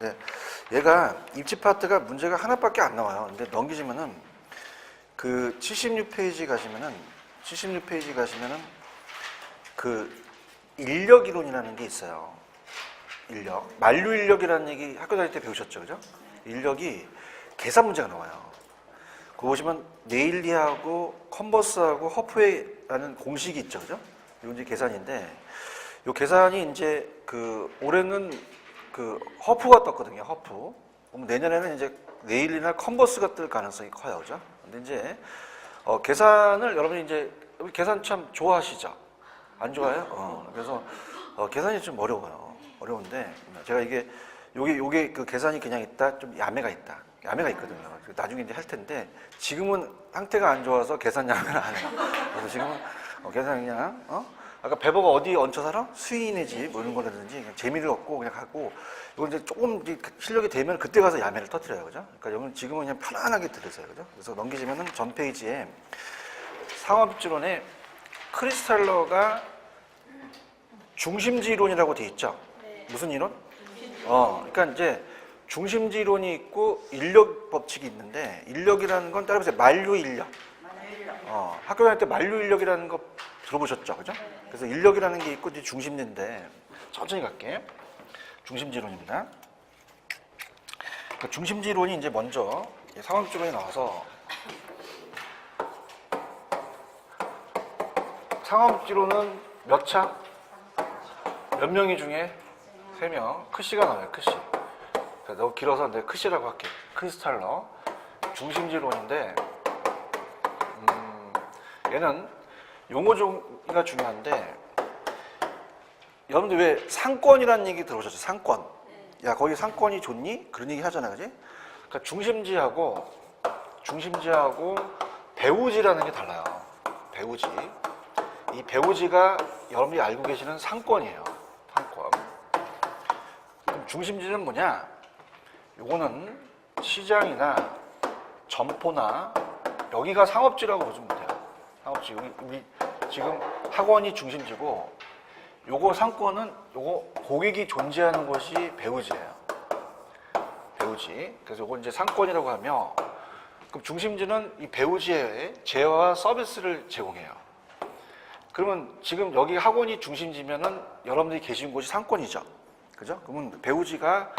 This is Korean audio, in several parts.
네, 얘가 입지 파트가 문제가 하나밖에 안 나와요. 근데 넘기시면은 그 76페이지 가시면은 그 인력 이론이라는 게 있어요. 인력. 만류 인력이라는 얘기 학교 다닐 때 배우셨죠, 그죠? 인력이 계산 문제가 나와요. 그거 보시면 네일리하고 컨버스하고 허프웨이라는 공식이 있죠, 그죠? 이건 이제 계산인데, 이 계산이 이제 그 올해는 그 허프가 떴거든요, 허프. 그럼 내년에는 이제 네일리나 컨버스가 뜰 가능성이 커요, 그죠? 근데 이제 계산을 여러분이 이제 계산 참 좋아하시죠? 안 좋아해요? 그래서 계산이 좀 어려워요. 어려운데 제가 이게 요게 그 계산이 그냥 있다, 좀 야매가 있다. 야매가 있거든요. 나중에 이제 할 텐데 지금은 상태가 안 좋아서 계산 야매를 안 해요. 그래서 지금은 계산 그냥 아까 배버가 어디 얹혀 살아? 수인의 집 뭐 이런 거라든지 그냥 재미를 얻고 그냥 가고 이거 이제 조금 이제 실력이 되면 그때 가서 야매를 터뜨려요, 그죠? 그러니까 여러분 지금은 그냥 편안하게 들으세요, 그죠? 그래서 넘기시면은 전 페이지에 상업지론에 크리스탈러가 중심지 이론이라고 돼 있죠? 네. 무슨 이론? 그러니까 이제 중심지 이론이 있고 인력 법칙이 있는데 인력이라는 건 따라보세요. 만류 인력. 학교 다닐 때 만류 인력이라는 거 들어보셨죠? 그죠? 그래서 인력이라는 게 있고 이제 중심지인데 천천히 갈게. 중심지 이론입니다. 그러니까 중심지 이론이 이제 먼저 상업지론에 나와서 상업지론은 몇 차? 몇 명이 중에? 3명. 크씨가 나와요, 크씨. 너무 길어서 내가 크씨라고 할게. 크리스탈러. 중심지론인데, 얘는 용어가 중요한데, 여러분들 왜 상권이라는 얘기 들어보셨죠? 상권. 야, 거기 상권이 좋니? 그런 얘기 하잖아, 그지? 그러니까 중심지하고 배우지라는 게 달라요. 배우지. 이 배우지가 여러분이 알고 계시는 상권이에요. 상권. 그럼 중심지는 뭐냐? 요거는 시장이나 점포나 여기가 상업지라고 보시면 돼요. 상업지. 우리 지금 학원이 중심지고 요거 상권은 요거 고객이 존재하는 곳이 배우지예요. 배우지. 그래서 요거 이제 상권이라고 하며 그럼 중심지는 이 배우지에 재화와 서비스를 제공해요. 그러면 지금 여기 학원이 중심지면은 여러분들이 계신 곳이 상권이죠. 그죠? 그러면 배우지가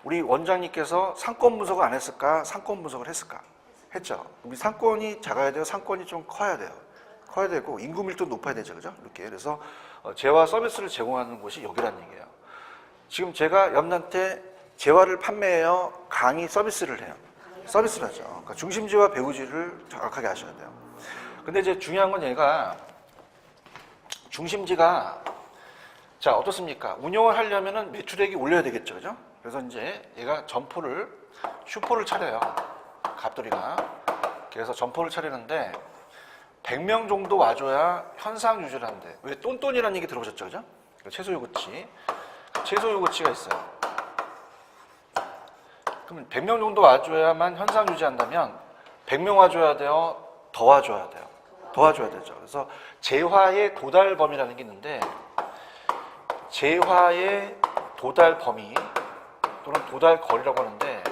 우리 원장님께서 상권 분석을 안 했을까? 상권 분석을 했을까? 했죠. 그럼 상권이 작아야 돼요. 상권이 좀 커야 돼요. 커야 되고 인구 밀도 높아야 되죠. 그죠? 이렇게. 그래서 재화 서비스를 제공하는 곳이 여기라는 얘기예요. 지금 제가 여러분한테 재화를 판매해요. 강의 서비스를 해요. 서비스를 하죠. 그러니까 중심지와 배우지를 정확하게 아셔야 돼요. 근데 이제 중요한 건 얘가 중심지가 자 어떻습니까? 운영을 하려면은 매출액이 올려야 되겠죠, 그죠? 그래서 이제 얘가 슈퍼를 차려요. 갑돌이가. 그래서 점포를 차리는데 100명 정도 와줘야 현상 유지를 한대. 왜 똔똔이라는 얘기 들어보셨죠, 그죠? 최소 요구치. 최소 요구치가 있어요. 그러면 100명 정도 와줘야만 현상 유지한다면 100명 와줘야 돼요? 더 와줘야 돼요? 더 와줘야 되죠. 그래서 재화의 도달 범위라는 게 있는데 재화의 도달 범위 또는 도달 거리라고 하는데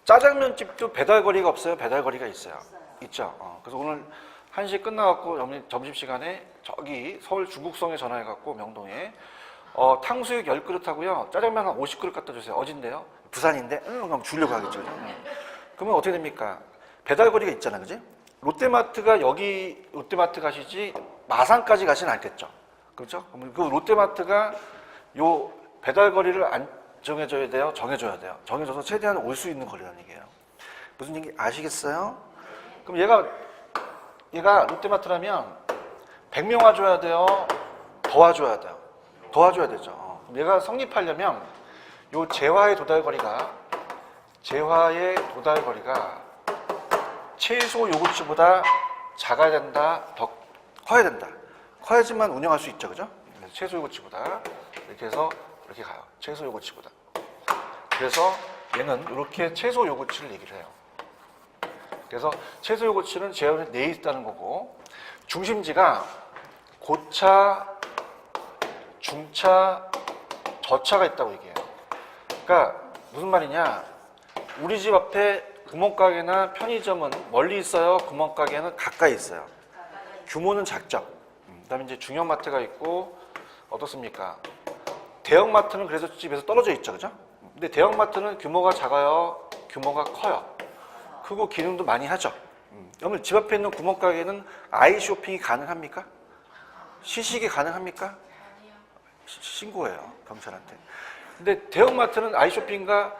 짜장면집도 배달 거리가 없어요? 배달 거리가 있어요? 있죠. 그래서 오늘 1시 끝나갖고 점심시간에 저기 서울 중국성에 전화해갖고 명동에 탕수육 10그릇 하고요. 짜장면 한 50그릇 갖다 주세요. 어딘데요? 부산인데? 그럼 주려고 하겠죠. 그러면 어떻게 됩니까? 배달 거리가 있잖아, 그지? 롯데마트가 여기 롯데마트 가시지 마산까지 가시는 않겠죠. 그렇죠? 그럼 그 롯데마트가 요 배달 거리를 안 정해줘야 돼요? 정해줘야 돼요. 정해줘서 최대한 올 수 있는 거리라는 얘기예요. 무슨 얘기 아시겠어요? 그럼 얘가 롯데마트라면 100명 와줘야 돼요? 더 와줘야 돼요? 더 와줘야 되죠. 그럼 얘가 성립하려면 요 재화의 도달 거리가 최소 요구치보다 작아야 된다, 더 커야 된다. 커야지만 운영할 수 있죠, 그죠? 그래서 최소 요구치보다 이렇게 해서 이렇게 가요. 최소 요구치보다. 그래서 얘는 이렇게 최소 요구치를 얘기를 해요. 그래서 최소 요구치는 재화에 내에 있다는 거고 중심지가 고차, 중차, 저차가 있다고 얘기해요. 그러니까 무슨 말이냐? 우리 집 앞에 구멍가게나 편의점은 멀리 있어요? 구멍가게는 가까이 있어요? 규모는 작죠? 그다음에 이제 중형마트가 있고 어떻습니까? 대형마트는 그래서 집에서 떨어져 있죠, 그죠? 근데 대형마트는 규모가 작아요? 규모가 커요? 크고 기능도 많이 하죠? 여러분 집 앞에 있는 구멍가게는 아이쇼핑이 가능합니까? 시식이 가능합니까? 신고해요, 경찰한테. 근데 대형마트는 아이쇼핑과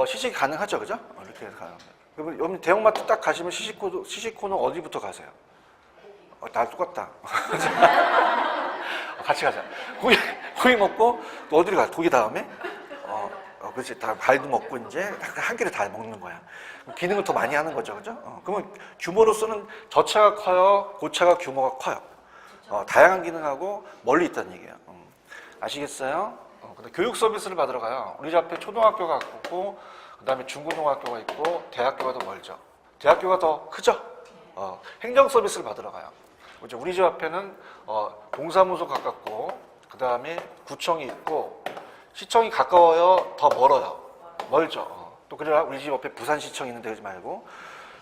시식이 가능하죠, 그죠? 이렇게 해서 가능합니다. 그러면 여러분 대형마트 딱 가시면 시식코는 어디부터 가세요? 다 똑같다. 같이 가자. 고기 먹고 또 어디로 가? 고기 다음에? 그렇지. 다 과일도 먹고 이제 한 끼를 다 먹는 거야. 기능을 더 많이 하는 거죠, 그죠? 그러면 규모로서는 저차가 커요, 고차가 규모가 커요. 다양한 기능하고 멀리 있다는 얘기예요. 아시겠어요? 근데 교육 서비스를 받으러 가요. 우리 집 앞에 초등학교가 있고, 그 다음에 중고등학교가 있고, 대학교가 더 멀죠. 대학교가 더 크죠? 행정 서비스를 받으러 가요. 우리 집 앞에는 동사무소 가깝고, 그 다음에 구청이 있고, 시청이 가까워요? 더 멀어요? 멀죠. 또 그래야 우리 집 옆에 부산시청이 있는데 그러지 말고.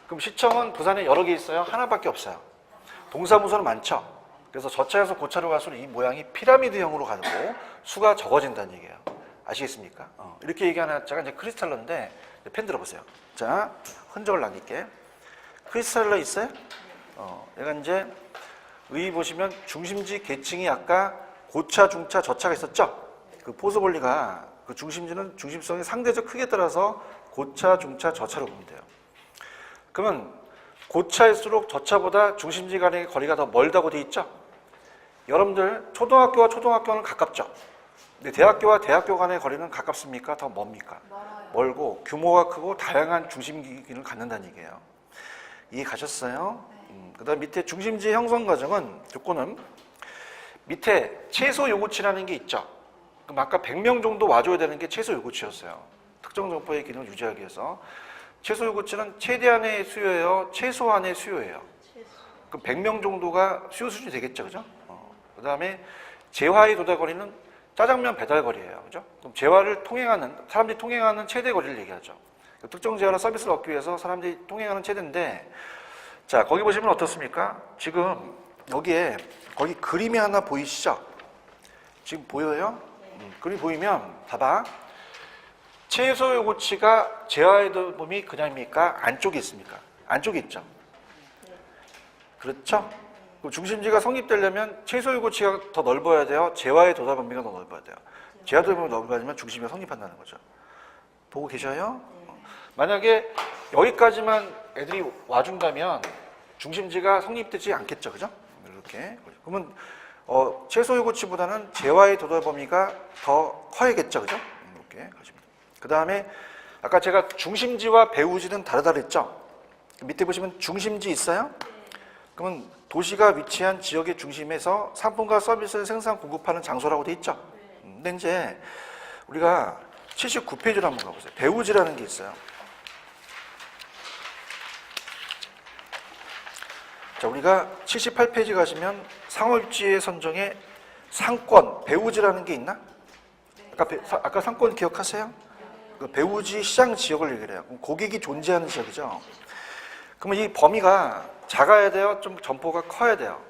그럼 시청은 부산에 여러 개 있어요? 하나밖에 없어요. 동사무소는 많죠. 그래서 저차에서 고차로 갈수록 이 모양이 피라미드형으로 가고 수가 적어진다는 얘기예요. 아시겠습니까? 이렇게 얘기하는 자가 이제 크리스탈러인데 펜 들어보세요. 자, 흔적을 남길게. 크리스탈러 있어요? 얘가 이제 의 보시면 중심지 계층이 아까 고차, 중차, 저차가 있었죠? 그 포스볼리가 그 중심지는 중심성의 상대적 크기에 따라서 고차, 중차, 저차로 보면 돼요. 그러면 고차일수록 저차보다 중심지 간의 거리가 더 멀다고 돼 있죠? 여러분들 초등학교와 초등학교는 가깝죠? 근데 대학교와 대학교 간의 거리는 가깝습니까? 더 멉니까? 멀고 규모가 크고 다양한 중심 기능을 갖는다는 얘기예요. 이해 가셨어요? 그 다음 밑에 중심지 형성 과정은 조건은 밑에 최소 요구치라는 게 있죠? 그럼 아까 100명 정도 와줘야 되는 게 최소 요구치였어요. 특정 정보의 기능을 유지하기 위해서. 최소 요구치는 최대한의 수요예요? 최소한의 수요예요? 그럼 100명 정도가 수요 수준이 되겠죠, 그죠? 그 다음에 재화의 도달거리는 짜장면 배달거리예요, 그죠? 그럼 재화를 통행하는, 사람들이 통행하는 최대 거리를 얘기하죠. 특정 재화나 서비스를 얻기 위해서 사람들이 통행하는 최대인데, 자, 거기 보시면 어떻습니까? 지금 여기에 거기 그림이 하나 보이시죠? 지금 보여요? 그림 보이면 봐봐. 최소 요구치가 재화의 도달범위 그냥입니까? 안쪽에 있습니까? 안쪽에 있죠. 그렇죠? 중심지가 성립되려면 최소 요구치가 더 넓어야 돼요? 재화의 도달 범위가 더 넓어야 돼요? 재화 도달 범위가 넓어야지만 중심지가 성립한다는 거죠. 보고 계셔요? 만약에 여기까지만 애들이 와준다면 중심지가 성립되지 않겠죠, 그죠? 이렇게. 그러면 최소 요구치보다는 재화의 도달 범위가 더 커야겠죠, 그죠? 이렇게 가십니다. 그 다음에 아까 제가 중심지와 배후지는 다르다 그랬죠? 밑에 보시면 중심지 있어요? 그러면 도시가 위치한 지역의 중심에서 상품과 서비스를 생산, 공급하는 장소라고 돼 있죠? 근데 이제 우리가 79페이지로 한번 가보세요. 배후지라는 게 있어요. 자, 우리가 78페이지 가시면 상업지의 선정에 상권, 배후지라는 게 있나? 아까 상권 기억하세요? 그 배후지 시장 지역을 얘기를 해요. 그럼 고객이 존재하는 지역이죠. 그러면 이 범위가 작아야 돼요? 좀 점포가 커야 돼요?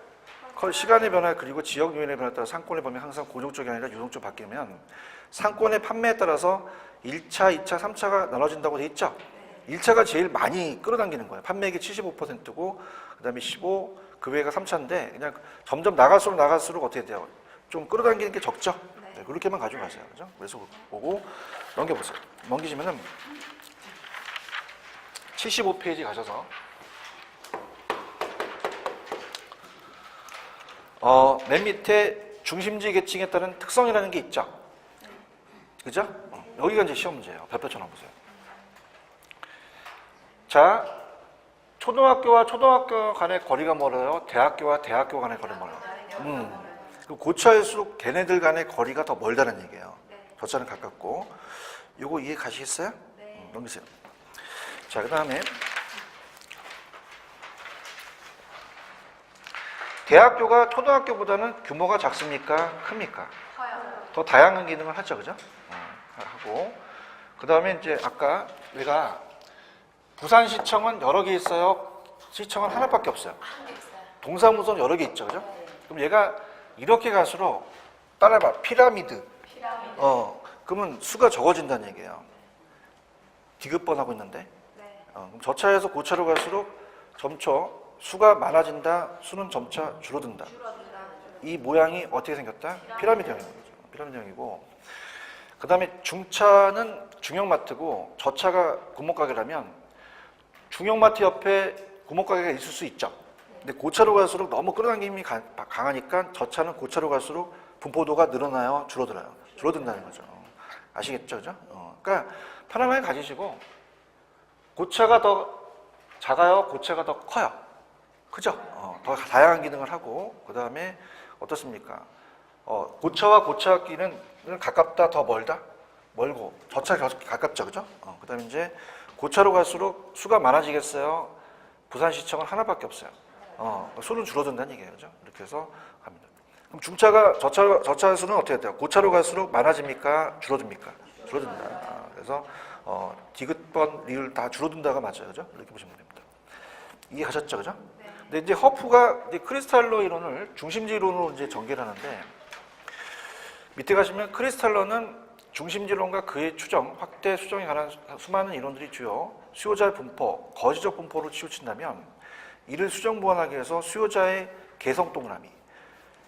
시간의 변화 그리고 지역 요인의 변화에 따라 상권의 범위가 항상 고정적이 아니라 유동적으로 바뀌면 상권의 판매에 따라서 1차, 2차, 3차가 나눠진다고 돼 있죠? 1차가 제일 많이 끌어당기는 거예요. 판매액이 75%고 그 다음에 15, 그 외가 3차인데 그냥 점점 나갈수록 어떻게 돼요? 좀 끌어당기는 게 적죠? 네, 그렇게만 가져가세요. 그죠? 그래서 보고 넘겨보세요. 넘기시면은 75페이지 가셔서 맨 밑에 중심지 계층에 따른 특성이라는 게 있죠? 그죠? 여기가 이제 시험 문제예요. 별표처럼 보세요. 자, 초등학교와 초등학교 간의 거리가 멀어요? 대학교와 대학교 간의 거리가 멀어요? 고차일수록 걔네들 간의 거리가 더 멀다는 얘기예요. 저차는 가깝고. 요거 이해 가시겠어요? 넘기세요. 자, 그 다음에 대학교가 초등학교보다는 규모가 작습니까? 큽니까? 커요. 더 다양한 기능을 하죠, 그죠? 하고 그 다음에 이제 아까 내가 부산시청은 여러 개 있어요? 시청은 하나밖에 없어요. 동사무소는 여러 개 있죠, 그죠? 그럼 얘가 이렇게 갈수록 따라해봐. 피라미드. 그러면 수가 적어진다는 얘기예요. 디귿번 하고 있는데. 그럼 저차에서 고차로 갈수록 점차 수가 많아진다. 수는 점차 줄어든다. 이 모양이 어떻게 생겼다? 피라미드형인 거죠. 피라미드형이고. 그 다음에 중차는 중형마트고 저차가 구멍가게라면 중형마트 옆에 구멍가게가 있을 수 있죠. 근데 고차로 갈수록 너무 끌어당김이 강하니까 저차는 고차로 갈수록 분포도가 늘어나요? 줄어들어요? 줄어든다는 거죠. 아시겠죠? 그죠? 그러니까 편안하게 가지시고 고차가 더 작아요? 고차가 더 커요? 그죠? 더 다양한 기능을 하고 그 다음에 어떻습니까? 고차와 고차끼는 가깝다, 더 멀다? 멀고 저차 가깝죠, 그죠? 그 다음에 이제 고차로 갈수록 수가 많아지겠어요? 부산시청은 하나밖에 없어요. 수는 줄어든다는 얘기예요, 그죠? 이렇게 해서 갑니다. 그럼 중차가 저차 수는 어떻게 돼요? 고차로 갈수록 많아집니까? 줄어듭니까? 줄어든다. 그래서 디귿번, 리을 다 줄어든다가 맞아요, 그죠? 이렇게 보시면 됩니다. 이해하셨죠, 그죠? 근데 이제 허프가 이제 크리스탈러 이론을 중심지 이론으로 이제 전개를 하는데 밑에 가시면 크리스탈러는 중심지론과 그의 추정, 확대, 수정에 관한 수많은 이론들이 주요 수요자의 분포, 거시적 분포로 치우친다면 이를 수정 보완하기 위해서 수요자의 개성 동그라미.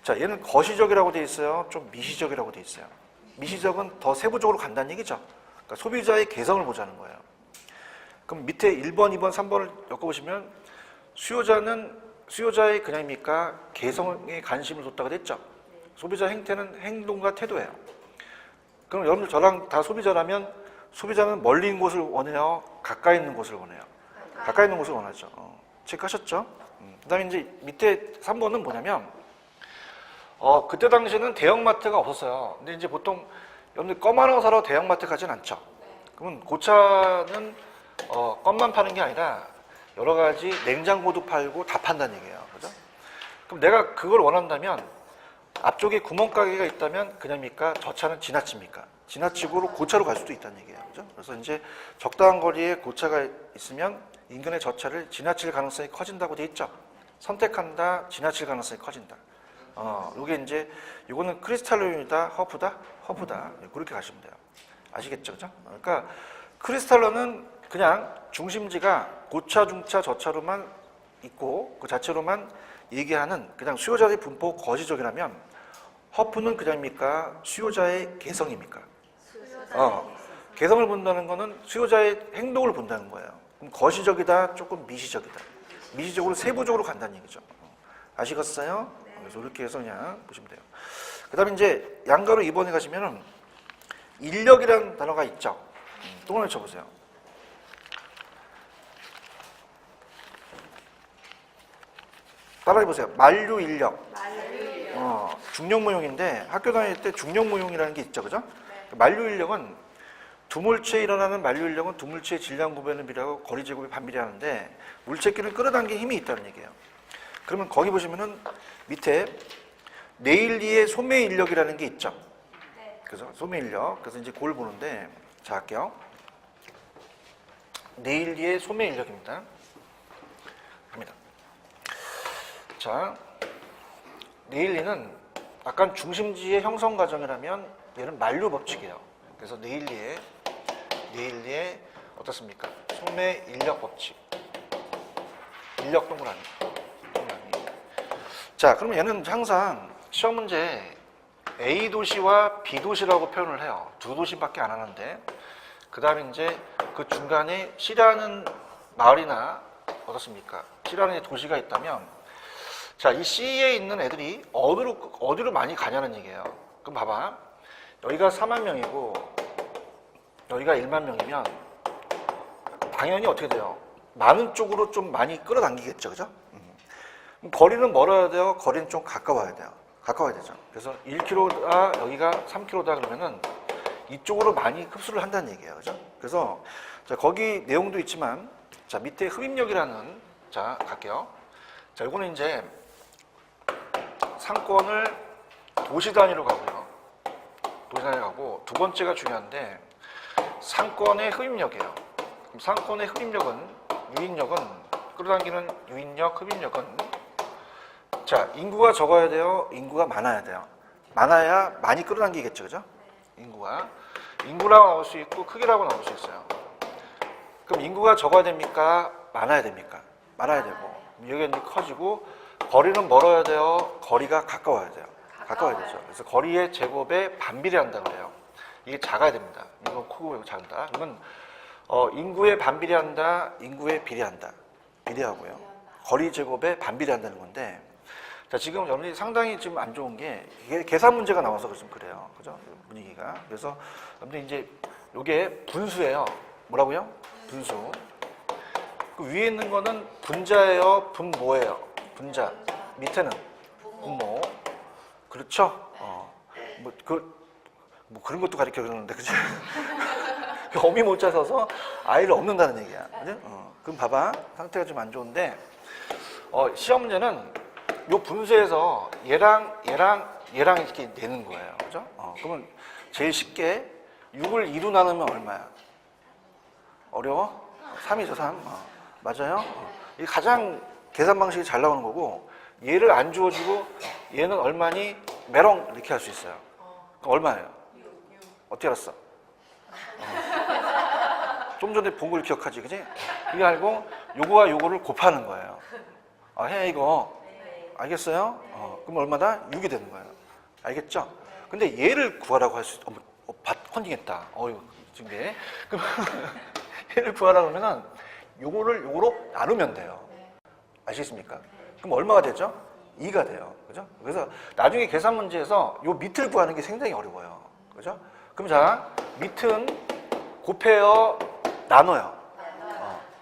자, 얘는 거시적이라고 돼 있어요. 좀 미시적이라고 돼 있어요. 미시적은 더 세부적으로 간다는 얘기죠. 그러니까 소비자의 개성을 보자는 거예요. 그럼 밑에 1번, 2번, 3번을 엮어보시면 수요자는 수요자의 그냥입니까? 개성에 관심을 뒀다고 됐죠. 소비자 행태는 행동과 태도예요. 그럼 여러분들 저랑 다 소비자라면 소비자는 멀리 있는 곳을 원해요? 가까이 있는 곳을 원해요? 가까이 있는 곳을 원하죠. 체크하셨죠? 그 다음에 이제 밑에 3번은 뭐냐면 그때 당시에는 대형마트가 없었어요. 근데 이제 보통 여러분들 껌 하나 사러 대형마트 가진 않죠. 그러면 고차는 껌만 파는 게 아니라 여러 가지 냉장고도 팔고 다 판다는 얘기예요. 그죠? 그럼 내가 그걸 원한다면 앞쪽에 구멍가게가 있다면 그냥입니까? 저 차는 지나칩니까? 지나치고 고차로 갈 수도 있다는 얘기예요. 그죠? 그래서 이제 적당한 거리에 고차가 있으면 인근의 저 차를 지나칠 가능성이 커진다고 돼 있죠. 선택한다, 지나칠 가능성이 커진다. 요게 이제 요거는 크리스탈로이다, 허프다, 허브다. 그렇게 가시면 돼요. 아시겠죠? 그죠? 그러니까 크리스탈로는 그냥 중심지가 고차, 중차, 저차로만 있고 그 자체로만 얘기하는 그냥 수요자의 분포 거시적이라면 허프는 그냥입니까? 수요자의 개성입니까? 개성을 본다는 거는 수요자의 행동을 본다는 거예요. 그럼 거시적이다, 조금 미시적이다. 미시적으로 세부적으로 간다는 얘기죠. 아시겠어요? 그래서 이렇게 해서 그냥 보시면 돼요. 그 다음에 이제 양가로 2번에 가시면은 인력이라는 단어가 있죠. 또 하나 쳐보세요. 따라해보세요. 만류 인력. 중력무용인데 학교 다닐 때 중력무용이라는 게 있죠, 그죠? 네. 만류 인력은 두물체에 일어나는 만류 인력은 두물체의 질량 구변을 비례하고 거리 제곱이 반비례하는데 물체끼를 끌어당긴 힘이 있다는 얘기예요. 그러면 거기 보시면은 밑에 내일리의 소매 인력이라는 게 있죠. 네. 그래서 소매 인력. 그래서 이제 그걸 보는데 자 할게요. 내일리의 소매 인력입니다. 갑니다. 자, 네일리는 약간 중심지의 형성 과정이라면 얘는 만류 법칙이에요. 그래서 네일리의 어떻습니까? 소매 인력 법칙. 인력 동그라미. 자, 그러면 얘는 항상 시험 문제 A 도시와 B 도시라고 표현을 해요. 두 도시밖에 안 하는데 그 다음에 이제 그 중간에 C라는 마을이나 어떻습니까? C라는 도시가 있다면 자, 이 C에 있는 애들이 어디로 많이 가냐는 얘기예요. 그럼 봐봐. 여기가 4만 명이고 여기가 1만 명이면 당연히 어떻게 돼요? 많은 쪽으로 좀 많이 끌어당기겠죠, 그죠? 그럼 거리는 멀어야 돼요? 거리는 좀 가까워야 돼요? 가까워야 되죠. 그래서 1km다, 여기가 3km다 그러면은 이쪽으로 많이 흡수를 한다는 얘기예요, 그죠? 그래서 자, 거기 내용도 있지만 자, 밑에 흡입력이라는 자, 갈게요. 자, 이거는 이제 상권을 도시 단위로 가고요. 도시 단위로 가고 두 번째가 중요한데 상권의 흡입력이에요. 그럼 상권의 흡입력은, 유인력은, 끌어당기는 유인력, 흡입력은, 자, 인구가 적어야 돼요? 인구가 많아야 돼요? 많아야 많이 끌어당기겠죠, 그죠? 인구라고 나올 수 있고 크기라고 나올 수 있어요. 그럼 인구가 적어야 됩니까? 많아야 됩니까? 많아야 되고, 여기가 이제 커지고, 거리는 멀어야 돼요? 거리가 가까워야 돼요? 가까워야 되죠. 그래서 거리의 제곱에 반비례한다 그래요. 이게 작아야 됩니다. 이거 크고 이거 작다. 그러면 인구에 반비례한다, 인구에 비례한다. 비례하고요. 거리 제곱에 반비례한다는 건데, 자, 지금 여러분이 상당히 지금 안 좋은 게 이게 계산 문제가 나와서 좀 그래요. 그죠? 분위기가. 그래서 여러분들 이제 이게 분수예요. 뭐라고요? 분수. 그 위에 있는 거는 분자예요, 분모예요. 분자. 밑에는 분모. 그렇죠? 뭐 그런 것도 가르쳐 주는데, 그치? 어미 못 찾아서 아이를 없는다는 얘기야. 그죠? 그럼 봐봐. 상태가 좀 안 좋은데, 시험 문제는 요 분수에서 얘랑 이렇게 내는 거예요. 그죠? 그러면 제일 쉽게 6을 2로 나누면 얼마야? 어려워? 3이죠, 3. 맞아요? 이게 가장 계산 방식이 잘 나오는 거고, 얘를 안 주어주고 얘는 얼마니? 메롱 이렇게 할 수 있어요. 그럼 얼마예요? 어떻게 알았어? 좀 전에 본 걸 기억하지, 그지? 이거 알고 요거와 요거를 곱하는 거예요. 해 이거. 알겠어요? 그럼 얼마다? 6이 되는 거예요. 알겠죠? 근데 얘를 구하라고 할 수, 컨닝했다. 이거 지금 게. 그럼 얘를 구하라고 하면은 요거로 나누면 돼요. 아시겠습니까? 그럼 얼마가 되죠? 2가 돼요. 그죠? 그래서 나중에 계산 문제에서 요 밑을 구하는 게 굉장히 어려워요. 그죠? 그럼 자, 밑은 곱해요, 나눠요.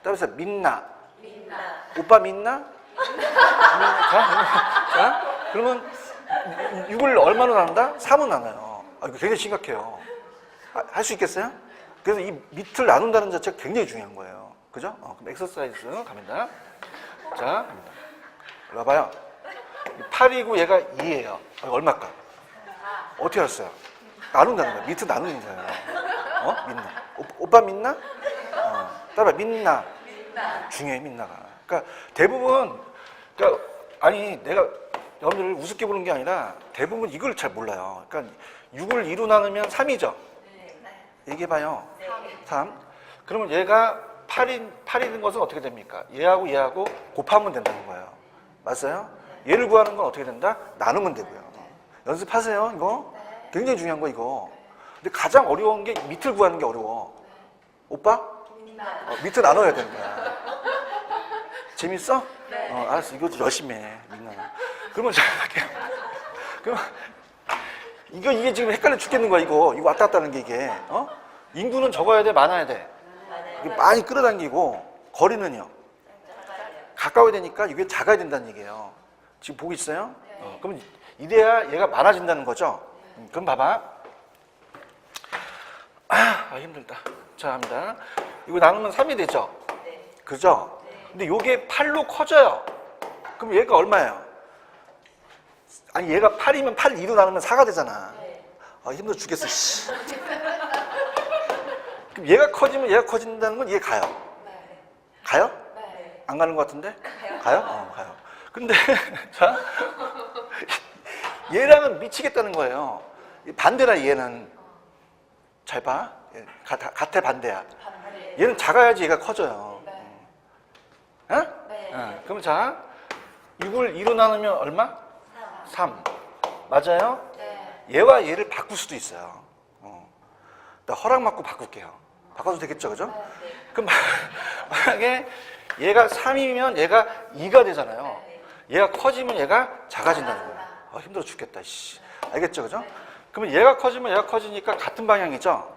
따라서 민나. 오빠 민나? 자, 그러면 6을 얼마로 나눈다? 3은 나눠요. 이거 굉장히 심각해요. 할 수 있겠어요? 그래서 이 밑을 나눈다는 자체가 굉장히 중요한 거예요. 그죠? 그럼 엑서사이즈 갑니다. 자, 갑니다. 봐봐요. 8이고 얘가 2예요. 얼마일까? 어떻게 알았어요? 나눈다는 거예요. 밑을 나누는 거예요. 민나. 오빠 민나? 따라봐. 민나. 중요해, 민나가. 그러니까 대부분, 아니, 내가 여러분들을 우습게 보는 게 아니라 대부분 이걸 잘 몰라요. 그러니까 6을 2로 나누면 3이죠? 얘기해봐요. 3. 그러면 얘가 8인 것은 어떻게 됩니까? 얘하고 곱하면 된다는 거예요. 맞아요? 얘를 구하는 건 어떻게 된다? 나누면 되고요. 연습하세요, 이거. 굉장히 중요한 거, 이거. 근데 가장 어려운 게 밑을 구하는 게 어려워. 오빠? 밑을 나눠야 되는 거야. 재밌어? 알았어. 이거 열심히 해. 그러면 자, 할게요. 그럼 이게 지금 헷갈려 죽겠는 거야, 이거. 이거 왔다 갔다 하는 게 이게. 인구는 적어야 돼, 많아야 돼? 많이 끌어당기고, 거리는요? 가까워야 되니까 이게 작아야 된다는 얘기예요. 지금 보고 있어요? 그럼 이래야 얘가 많아진다는 거죠? 그럼 봐봐. 힘들다. 자, 합니다. 이거 나누면 3이 되죠? 그죠? 근데 요게 8로 커져요. 그럼 얘가 얼마예요? 아니, 얘가 8이면 8, 2로 나누면 4가 되잖아. 힘들어 죽겠어, 씨. 그럼 얘가 커지면 얘가 커진다는 건 얘 가요. 가요? 안 가는 것 같은데? 가요? 가요. 근데, 자, 얘랑은 미치겠다는 거예요. 반대라, 얘는. 잘 봐. 같아, 반대야. 얘는 작아야지 얘가 커져요. 그럼 자, 6을 2로 나누면 얼마? 3. 맞아요? 얘와 얘를 바꿀 수도 있어요. 나 허락 받고 바꿀게요. 바꿔도 되겠죠, 그죠? 그럼 만약에 얘가 3이면 얘가 2가 되잖아요. 얘가 커지면 얘가 작아진다는 거예요. 힘들어 죽겠다, 씨. 알겠죠, 그죠? 그러면 얘가 커지면 얘가 커지니까 같은 방향이죠?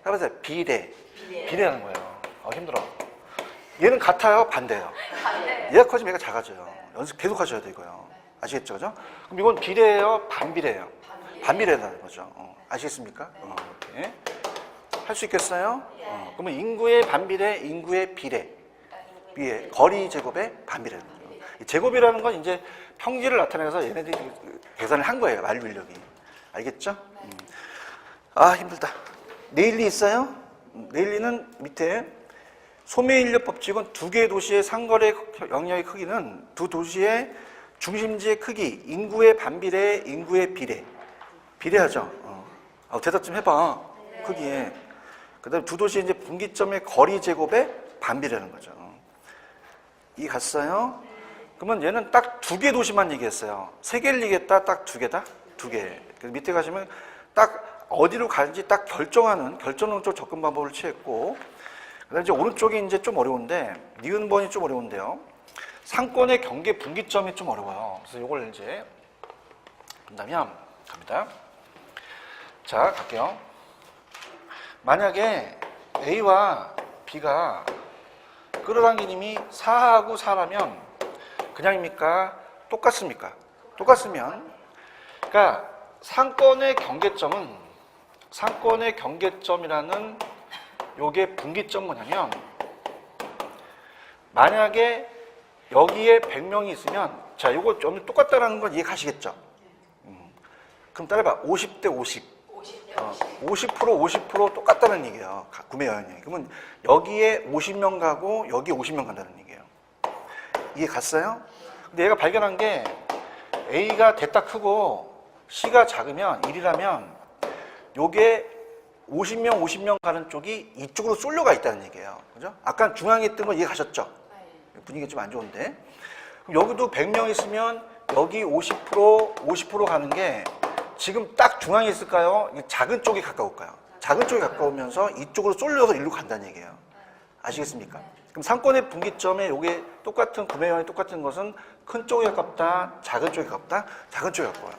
해보세요. 비례하는 거예요. 힘들어. 얘는 같아요, 반대예요? 얘가 커지면 얘가 작아져요. 연습 계속 하셔야 되고요. 아시겠죠, 그죠? 그럼 이건 비례예요, 반비례예요? 반비례라는 거죠. 아시겠습니까? 이렇게. 할 수 있겠어요? 그러면 인구의 반비례, 인구의 비례. 거리 제곱의 반비례는 거죠. 제곱이라는 건 이제 평지를 나타내서 얘네들이 계산을 한 거예요, 만류인력이. 알겠죠? 힘들다. 내일이 있어요? 레일리는 밑에 소매인력 법칙은 두 개의 도시의 상거래 영역의 크기는 두 도시의 중심지의 크기, 인구의 반비례, 인구의 비례. 비례하죠. 대답 좀 해봐. 크기에. 그 다음에 두 도시의 이제 분기점의 거리 제곱에 반비례라는 거죠. 이 갔어요? 그러면 얘는 딱 두 개 도시만 얘기했어요. 세 개를 얘기했다? 딱 두 개다? 두 개. 그래서 밑에 가시면 딱 어디로 가는지 딱 결정론적 접근 방법을 취했고, 그 다음에 이제 오른쪽이 이제 좀 어려운데, 니은번이 좀 어려운데요. 상권의 경계 분기점이 좀 어려워요. 그래서 이걸 이제 본다면, 갑니다. 자, 갈게요. 만약에 A와 B가 끌어당긴 힘이 4하고 4라면 그냥입니까? 똑같습니까? 똑같으면, 그러니까 상권의 경계점이라는 요게 분기점 뭐냐면, 만약에 여기에 100명이 있으면, 자, 요거 좀 똑같다라는 건 이해 가시겠죠? 그럼 따라해봐. 50대 50. 50% 똑같다는 얘기예요. 구매 여행이. 그러면 여기에 50명 가고 여기에 50명 간다는 얘기예요. 이해 갔어요? 근데 얘가 발견한 게 A가 대따 크고 C가 작으면 1이라면 요게 50명 가는 쪽이 이쪽으로 쏠려가 있다는 얘기예요. 그죠? 아까 중앙에 있던 거 이해 가셨죠? 분위기가 좀 안 좋은데. 그럼 여기도 100명 있으면 여기 50% 가는 게 지금 딱 중앙에 있을까요? 작은 쪽에 가까울까요? 작은 쪽에 가까우면서 이쪽으로 쏠려서 일로 간다는 얘기예요. 아시겠습니까? 그럼 상권의 분기점에 요게 똑같은 구매형이 똑같은 것은 큰 쪽에 가깝다, 작은 쪽에 가깝다, 작은 쪽에 가까워요.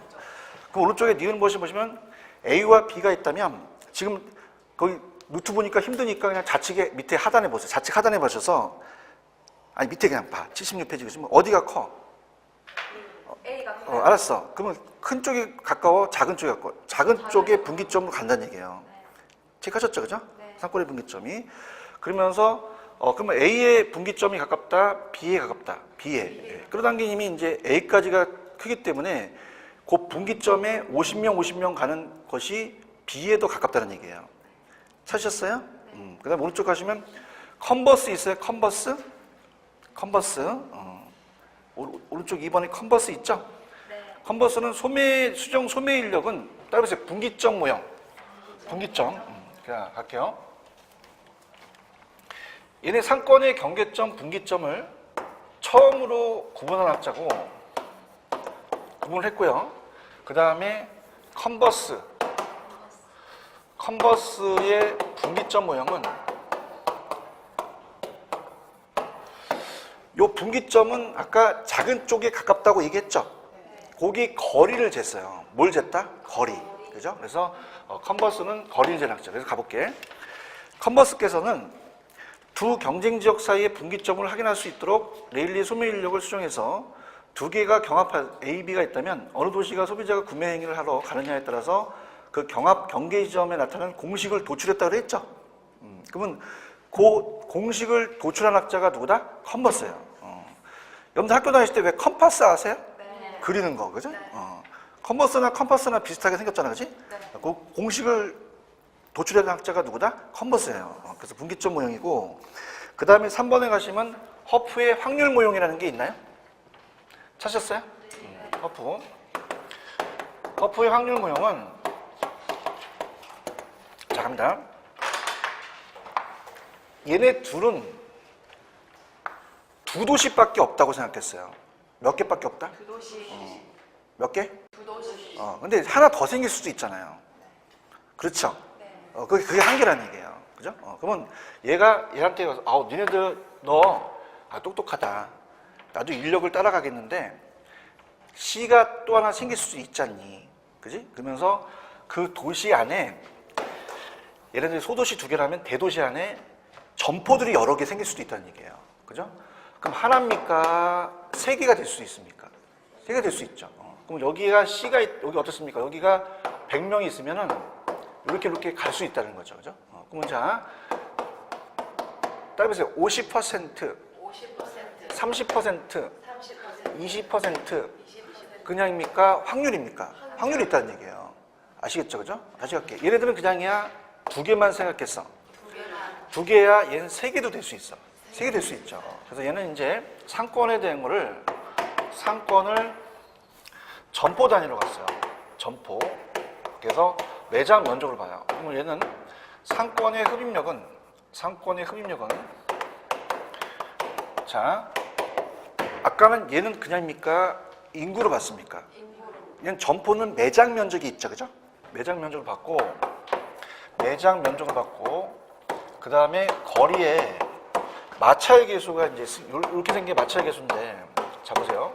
그럼 오른쪽에 니은 보시면 A와 B가 있다면 지금 거기 루트 보니까 힘드니까 그냥 좌측에 밑에 하단에 보세요. 좌측 하단에 보셔서 아니 밑에 그냥 봐. 76페이지 보시면 어디가 커? A가 커요. 알았어. 그러면 큰 쪽이 가까워, 작은 쪽이 가까워. 작은 쪽에 분기점으로 간다는 얘기예요. 체크하셨죠, 그죠? 네. 상권의 분기점이. 그러면서 그러면 A의 분기점이 가깝다, B에 가깝다. B에. 예. 끌어당긴 힘이 이제 A까지가 크기 때문에 그 분기점에 50명 가는 것이 B에 더 가깝다는 얘기예요. 찾으셨어요? 그 다음에 오른쪽 가시면 컨버스 있어요? 컨버스. 오른쪽 2번에 컨버스 있죠? 네. 컨버스는 수정 소매 인력은 따라서 분기점 모형. 분기점. 그냥 갈게요. 얘네 상권의 경계점, 분기점을 처음으로 구분한 학자고 구분을 했고요. 그 다음에 컨버스의 분기점 모형은 요 분기점은 아까 작은 쪽에 가깝다고 얘기했죠? 거기 거리를 쟀어요. 뭘 쟀다? 거리. 그죠? 그래서 컨버스는 거리를 재는 학자. 그래서 가볼게. 컨버스께서는 두 경쟁 지역 사이의 분기점을 확인할 수 있도록 레일리 소매 인력을 수정해서 두 개가 경합한 A, B가 있다면 어느 도시가 소비자가 구매 행위를 하러 가느냐에 따라서 그 경합 경계 지점에 나타나는 공식을 도출했다고 했죠? 그러면 그 공식을 도출한 학자가 누구다? 컨버스예요. 여러분들 학교 다니실 때 왜 컴파스 아세요? 네. 그리는 거, 그죠? 컴파스나 비슷하게 생겼잖아, 그지? 네. 그 공식을 도출한 학자가 누구다? 컨버스예요. 그래서 분기점 모형이고, 그 다음에 3번에 가시면 허프의 확률 모형이라는 게 있나요? 찾으셨어요? 허프의 확률 모형은, 자, 갑니다. 얘네 둘은 두 도시밖에 없다고 생각했어요. 몇 개밖에 없다? 두 도시. 몇 개? 두 도시. 근데 하나 더 생길 수도 있잖아요. 그렇죠? 네. 그게 한계라는 얘기예요. 그죠? 그러면 얘한테 가서, 니네들, 똑똑하다. 나도 인력을 따라가겠는데, C가 또 하나 생길 수도 있잖니. 그지? 그러면서 그 도시 안에, 예를 들어 소도시 두 개라면 대도시 안에 점포들이 여러 개 생길 수도 있다는 얘기예요. 그죠? 그럼 하나입니까? 세 개가 될 수 있습니까? 세 개가 될 수 있죠. 그럼 여기가 C가, 여기 어떻습니까? 여기가 100명이 있으면은 이렇게 갈 수 있다는 거죠. 그죠? 그러면 자, 따라해보세요. 50%, 30%, 20%, 그냥입니까? 확률입니까? 확률이 있다는 얘기예요. 아시겠죠? 그죠? 다시 갈게요. 얘네들은 그냥이야 두 개만 생각했어. 두 개야 얘는 세 개도 될 수 있어. 세 개 될 수 있죠. 그래서 얘는 이제 상권에 대한 거를 상권을 점포 단위로 갔어요. 점포. 그래서 매장 면적을 봐요. 그러면 얘는 상권의 흡입력은 자, 아까는 얘는 그냥입니까? 인구로 봤습니까? 얘는 점포는 매장 면적이 있죠, 그죠? 매장 면적을 받고 그 다음에 거리에 마찰 계수가 이제 이렇게 생긴 게 마찰 계수인데, 자 보세요.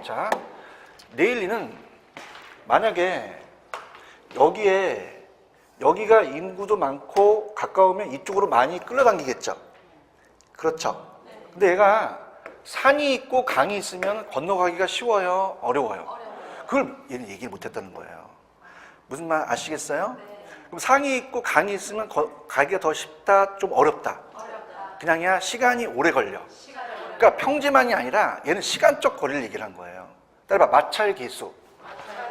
자, 네일리는 만약에 여기가 인구도 많고 가까우면 이쪽으로 많이 끌어당기겠죠. 그렇죠. 근데 얘가 산이 있고 강이 있으면 건너가기가 쉬워요, 어려워요? 그걸 얘는 얘기를 못했다는 거예요. 무슨 말 아시겠어요? 그럼 산이 있고 강이 있으면 가기가 더 쉽다, 좀 어렵다? 그냥이야 시간이 오래 걸려. 그러니까 평지만이 아니라 얘는 시간적 거리를 얘기를 한 거예요. 따라봐, 마찰 계수.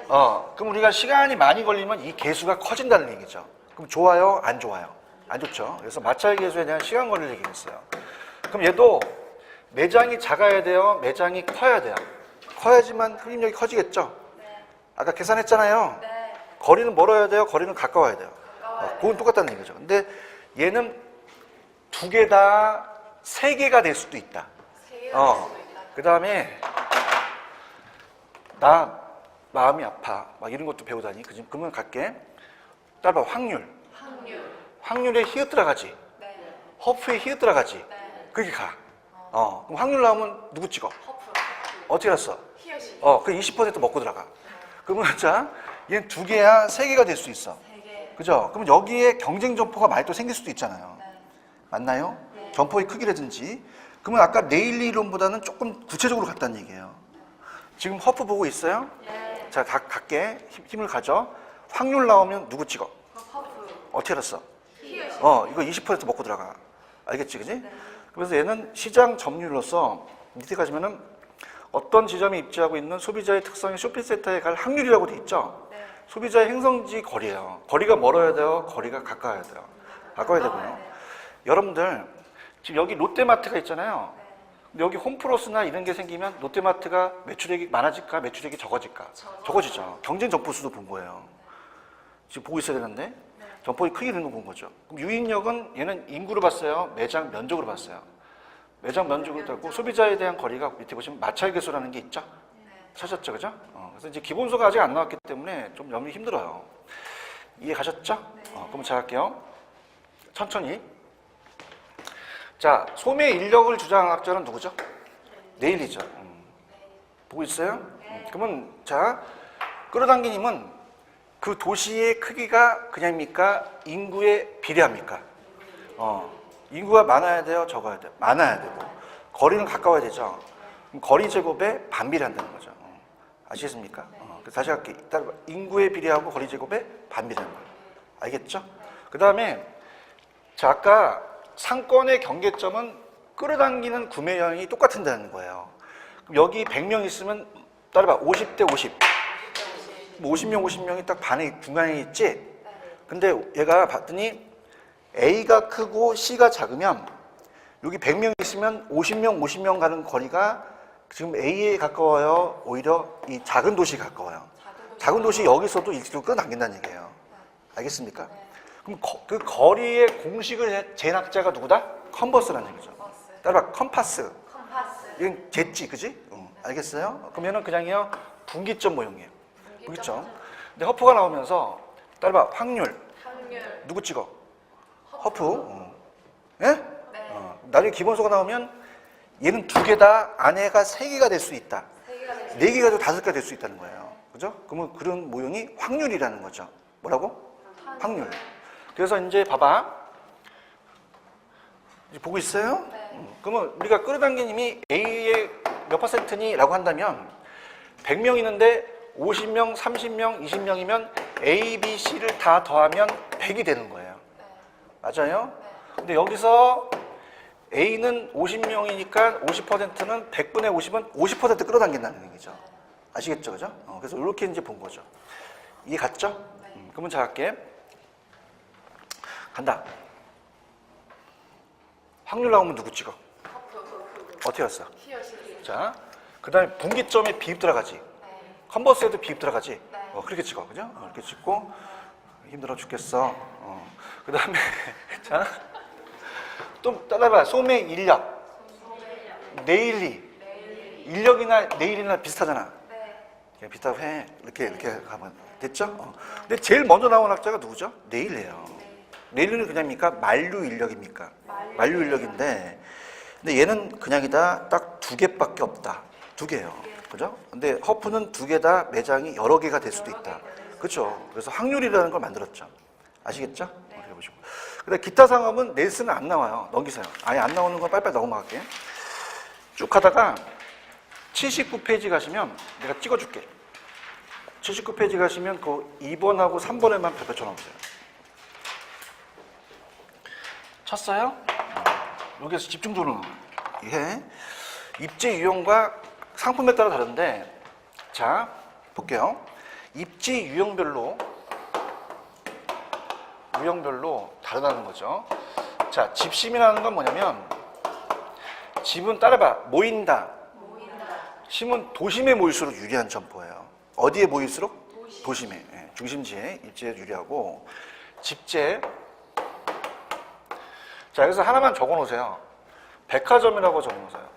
그럼 우리가 시간이 많이 걸리면 이 계수가 커진다는 얘기죠. 그럼 좋아요, 안 좋아요? 안 좋죠. 그래서 마찰 계수에 대한 시간 거리를 얘기했어요. 그럼 얘도 매장이 작아야 돼요, 매장이 커야 돼요? 커야지만 흡입력이 커지겠죠. 아까 계산했잖아요. 거리는 멀어야 돼요, 거리는 가까워야 돼요? 그건 똑같다는 얘기죠. 근데 얘는 두 개 다 세 개가 될 수도 있다. 그 다음에 나 마음이 아파 막 이런 것도 배우다니. 그러면 갈게. 따라봐. 확률에 히읗 들어가지. 허프에 히읗 들어가지. 그게 가. 그럼 확률 나오면 누구 찍어? 어떻게 알았어? 그 20% 먹고 들어가. 그러면 자, 얘는 두 개야 세 개가 될 수 있어. 그죠? 그럼 여기에 경쟁 점포가 많이 또 생길 수도 있잖아요. 맞나요? 점포의 크기라든지. 그러면 아까 네일리 이론보다는 조금 구체적으로 갔다는 얘기예요. 지금 허프 보고 있어요? 자, 갈게. 힘을 가져. 확률 나오면 누구 찍어? 어떻게 알았어? 이거 20% 먹고 들어가. 알겠지, 그지? 그래서 얘는 시장 점유율로서 밑에 가시면은 어떤 지점에 입지하고 있는 소비자의 특성의 쇼핑센터에 갈 확률이라고 돼 있죠? 소비자의 행성지 거리예요. 거리가 멀어야 돼요? 거리가 가까워야 돼요? 가까워야 되고요. 여러분들, 지금 여기 롯데마트가 있잖아요. 근데 여기 홈플러스나 이런 게 생기면 롯데마트가 매출액이 많아질까? 매출액이 적어질까? 적어지죠. 경쟁 점포 수도 본 거예요. 지금 보고 있어야 되는데 점포의 크기를 본 거죠. 그럼 유인력은 얘는 인구로 봤어요? 매장 면적으로 봤어요? 매장 면적으로 봤고, 소비자에 대한 거리가 밑에 보시면 마찰 계수라는 게 있죠? 찾았죠, 그죠? 그래서 이제 기본소가 아직 안 나왔기 때문에 좀 염이 힘들어요. 이해 가셨죠? 그럼 잘 할게요. 천천히. 자, 소매 인력을 주장한 학자는 누구죠? 네일리죠. 보고 있어요? 그러면 자, 끌어당기님은 그 도시의 크기가 그냥입니까? 인구에 비례합니까? 인구가 많아야 돼요, 적어야 돼요? 많아야 되고, 거리는 가까워야 되죠. 그럼 거리 제곱에 반비례한다는 거죠. 아시겠습니까? 그래서 다시 할게. 따라봐. 인구에 비례하고 거리 제곱에 반비례하는 거예요. 알겠죠? 그 다음에 자, 아까 상권의 경계점은 끌어당기는 구매량이 똑같다는 거예요. 그럼 여기 100명 있으면 따라봐. 50대 50. 50명이 딱 반에 중간에 있지? 근데 얘가 봤더니 A가 크고 C가 작으면 여기 100명 있으면 50명 가는 거리가 지금 A에 가까워요? 오히려 이 작은 도시에 가까워요? 작은 도시 여기서도 일시로 끌어당긴다는 얘기예요. 알겠습니까? 그럼 그 거리의 공식을 잰 학자가 누구다? 컨버스라는 얘기죠. 따라봐. 컴파스. 이건 쟀지, 그지? 알겠어요? 그러면은 그냥요 분기점 모형이에요. 분기점. 근데 허프가 나오면서 따라봐. 확률. 누구 찍어? 허프. 예? 나중에 기본소가 나오면 얘는 두 개다, 안에가 세 개가 될 수 있다. 네 개가 될 다섯 개가 될 수 있다는 거예요. 그죠? 그러면 그런 모형이 확률이라는 거죠. 뭐라고? 확률. 그래서 이제 봐봐. 이제 보고 있어요? 그러면 우리가 끌어당기님이 A의 몇 퍼센트니? 라고 한다면 100명 있는데 50명, 30명, 20명이면 A, B, C를 다 더하면 100이 되는 거예요. 맞아요? 근데 여기서 A는 50명이니까 50%는 100분의 50은 50% 끌어당긴다는 얘기죠. 아시겠죠? 그죠? 그래서 이렇게 이제 본 거죠. 이해 갔죠? 그러면 자, 할게. 간다. 확률 나오면 누구 찍어? 어떻게 했어? 자, 그 다음에 분기점에 비입 들어가지. 컨버스에도 비입 들어가지. 그렇게 찍어, 그죠? 이렇게 찍고 힘들어 죽겠어. 그 다음에 자, 또 따라봐. 소매 인력, 내일리, 인력이나 내일이나 비슷하잖아. 그냥 비슷하고 해. 이렇게 가면 됐죠? 근데 제일 먼저 나온 학자가 누구죠? 내일이에요. 내일은 그냥입니까? 만류 인력입니까? 만류 인력인데, 근데 얘는 그냥이다. 딱 2개밖에 없다. 2개예요. 그죠? 근데 허프는 2개 다 매장이 여러 개가 될 수도 있다. 그렇죠? 그래서 확률이라는 걸 만들었죠. 아시겠죠? 이렇게 보시고. 근데 기타 상업은 넬슨은 안 나와요. 넘기세요. 아예 안 나오는 건 빨리빨리 넘어갈게. 쭉 가다가 79페이지 가시면 내가 찍어줄게. 79페이지 가시면 그 2번하고 3번에만 별표 쳐놓으세요. 쳤어요? 여기에서 집중적으로 이게 입지 유형과 상품에 따라 다른데, 자 볼게요. 입지 유형별로 다르다는 거죠. 자, 집심이라는 건 뭐냐면, 집은 따라봐. 모인다. 심은 도심에 모일수록 유리한 점포예요. 어디에 모일수록? 도심에. 예, 중심지에 입지에 유리하고. 집재. 자, 여기서 하나만 적어 놓으세요. 백화점이라고 적어 놓으세요.